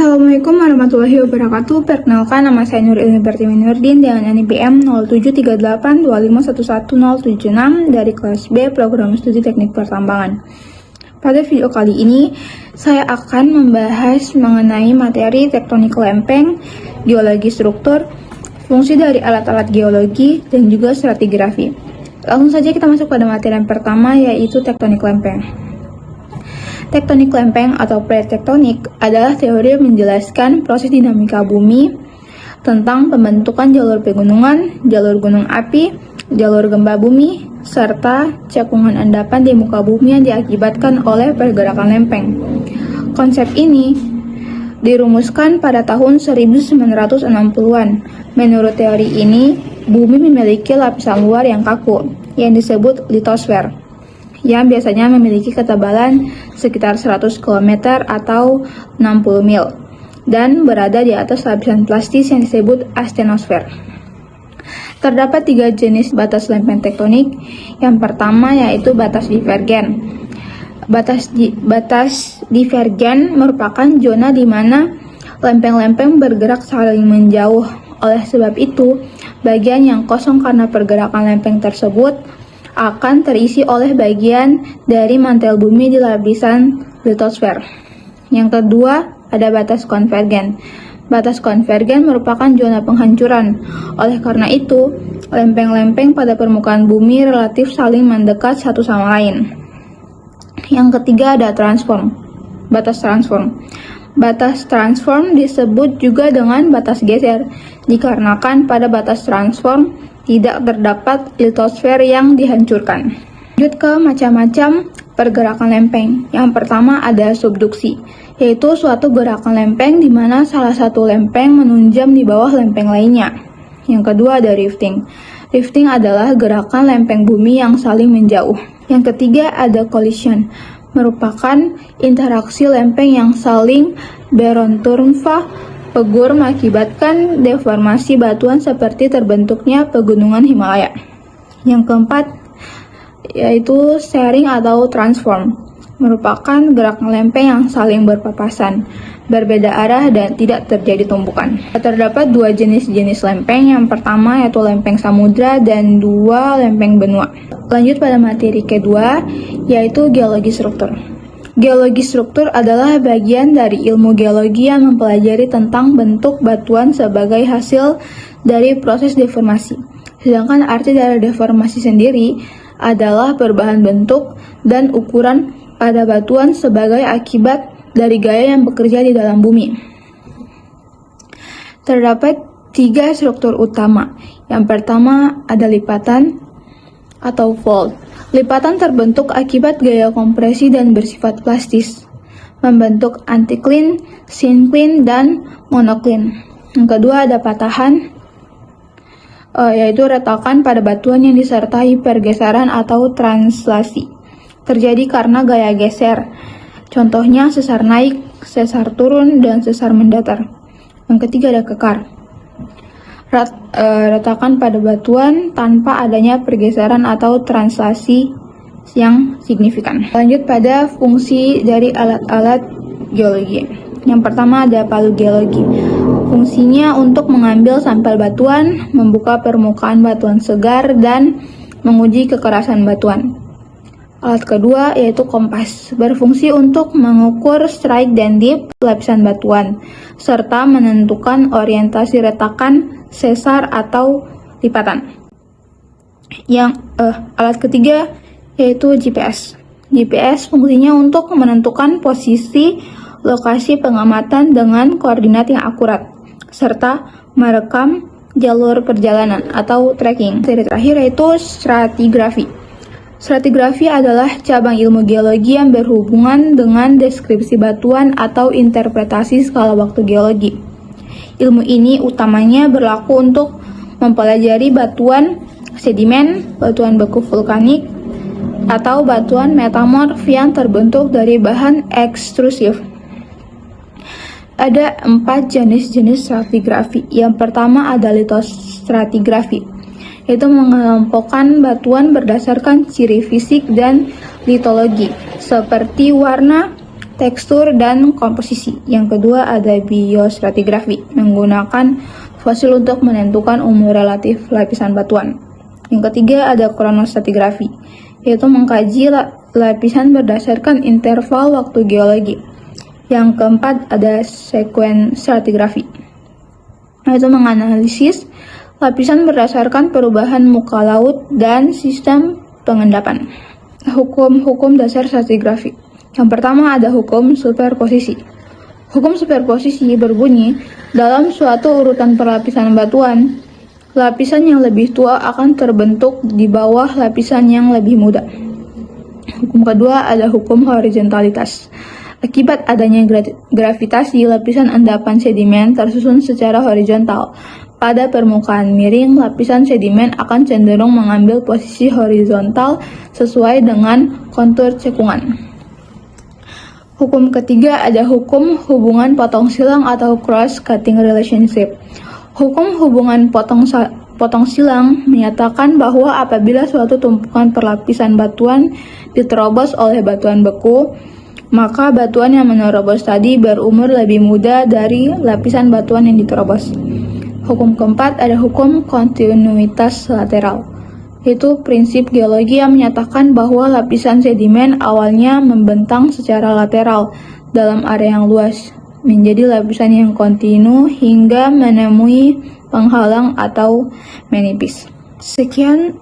Assalamualaikum warahmatullahi wabarakatuh. Perkenalkan, nama saya Nur Ilmi Pertiwi Nurdin dengan NIM 07382511076076 dari kelas B Program Studi Teknik Pertambangan. Pada video kali ini, saya akan membahas mengenai materi tektonik lempeng, geologi struktur, fungsi dari alat-alat geologi, dan juga stratigrafi. Langsung saja kita masuk pada materi yang pertama, yaitu tektonik lempeng. Tektonik lempeng atau plate tektonik adalah teori yang menjelaskan proses dinamika bumi tentang pembentukan jalur pegunungan, jalur gunung api, jalur gempa bumi, serta cekungan endapan di muka bumi yang diakibatkan oleh pergerakan lempeng. Konsep ini dirumuskan pada tahun 1960-an. Menurut teori ini, bumi memiliki lapisan luar yang kaku, yang disebut litosfer, yang biasanya memiliki ketebalan sekitar 100 km atau 60 mil, dan berada di atas lapisan plastis yang disebut astenosfer. Terdapat 3 jenis batas lempeng tektonik. Yang pertama yaitu batas divergen. Batas divergen merupakan zona di mana lempeng-lempeng bergerak saling menjauh. Oleh sebab itu, bagian yang kosong karena pergerakan lempeng tersebut akan terisi oleh bagian dari mantel bumi di lapisan litosfer. Yang kedua, ada batas konvergen. Batas konvergen merupakan zona penghancuran. Oleh karena itu, lempeng-lempeng pada permukaan bumi relatif saling mendekat satu sama lain. Yang ketiga, ada batas transform. Batas transform disebut juga dengan batas geser, dikarenakan pada batas transform tidak terdapat litosfer yang dihancurkan. Lanjut ke macam-macam pergerakan lempeng. Yang pertama ada subduksi, yaitu suatu gerakan lempeng di mana salah satu lempeng menunjam di bawah lempeng lainnya. Yang kedua ada rifting. Rifting adalah gerakan lempeng bumi yang saling menjauh. Yang ketiga ada collision, merupakan interaksi lempeng yang saling beronturunfah pegur mengakibatkan deformasi batuan seperti terbentuknya pegunungan Himalaya. Yang keempat yaitu shearing atau transform, merupakan gerakan lempeng yang saling berpapasan, berbeda arah dan tidak terjadi tumpukan. Terdapat 2 jenis lempeng, yang pertama yaitu lempeng samudra dan 2 lempeng benua. Lanjut pada materi kedua yaitu geologi struktur. Geologi struktur adalah bagian dari ilmu geologi yang mempelajari tentang bentuk batuan sebagai hasil dari proses deformasi. Sedangkan arti dari deformasi sendiri adalah perubahan bentuk dan ukuran pada batuan sebagai akibat dari gaya yang bekerja di dalam bumi. Terdapat 3 struktur utama. Yang pertama ada lipatan atau fold. Lipatan terbentuk akibat gaya kompresi dan bersifat plastis, membentuk anticline, syncline, dan monocline. Yang kedua ada patahan, yaitu retakan pada batuan yang disertai pergeseran atau translasi. Terjadi karena gaya geser. Contohnya sesar naik, sesar turun, dan sesar mendatar. Yang ketiga ada kekar. Retakan pada batuan tanpa adanya pergeseran atau translasi yang signifikan. Lanjut pada fungsi dari alat-alat geologi. Yang pertama ada palu geologi. Fungsinya untuk mengambil sampel batuan, membuka permukaan batuan segar, dan menguji kekerasan batuan. Alat kedua yaitu kompas, berfungsi untuk mengukur strike dan dip lapisan batuan, serta menentukan orientasi retakan, sesar, atau lipatan. Alat ketiga yaitu GPS. GPS fungsinya untuk menentukan posisi lokasi pengamatan dengan koordinat yang akurat, serta merekam jalur perjalanan atau tracking. Terakhir yaitu stratigrafi. Stratigrafi adalah cabang ilmu geologi yang berhubungan dengan deskripsi batuan atau interpretasi skala waktu geologi. Ilmu ini utamanya berlaku untuk mempelajari batuan sedimen, batuan beku vulkanik, atau batuan metamorf yang terbentuk dari bahan ekstrusif. Ada 4 jenis stratigrafi. Yang pertama ada litostratigrafi, yaitu mengelompokkan batuan berdasarkan ciri fisik dan litologi, seperti warna, tekstur, dan komposisi. Yang kedua ada biostratigrafi, menggunakan fosil untuk menentukan umur relatif lapisan batuan. Yang ketiga ada kronostratigrafi, yaitu mengkaji lapisan berdasarkan interval waktu geologi. Yang keempat ada sekuen stratigrafi, yaitu menganalisis lapisan berdasarkan perubahan muka laut dan sistem pengendapan. Hukum-hukum dasar stratigrafi. Yang pertama ada hukum superposisi. Hukum superposisi berbunyi, dalam suatu urutan perlapisan batuan, lapisan yang lebih tua akan terbentuk di bawah lapisan yang lebih muda. Hukum kedua ada hukum horizontalitas. Akibat adanya gravitasi, lapisan endapan sedimen tersusun secara horizontal. Pada permukaan miring, lapisan sedimen akan cenderung mengambil posisi horizontal sesuai dengan kontur cekungan. Hukum ketiga ada hukum hubungan potong silang atau cross-cutting relationship. Hukum hubungan potong silang menyatakan bahwa apabila suatu tumpukan perlapisan batuan diterobos oleh batuan beku, maka batuan yang menerobos tadi berumur lebih muda dari lapisan batuan yang diterobos. Hukum keempat ada hukum kontinuitas lateral. Itu prinsip geologi yang menyatakan bahwa lapisan sedimen awalnya membentang secara lateral dalam area yang luas, menjadi lapisan yang kontinu hingga menemui penghalang atau menipis. Sekian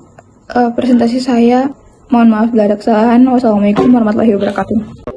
presentasi saya. Mohon maaf bila ada kesalahan. Wassalamualaikum warahmatullahi wabarakatuh.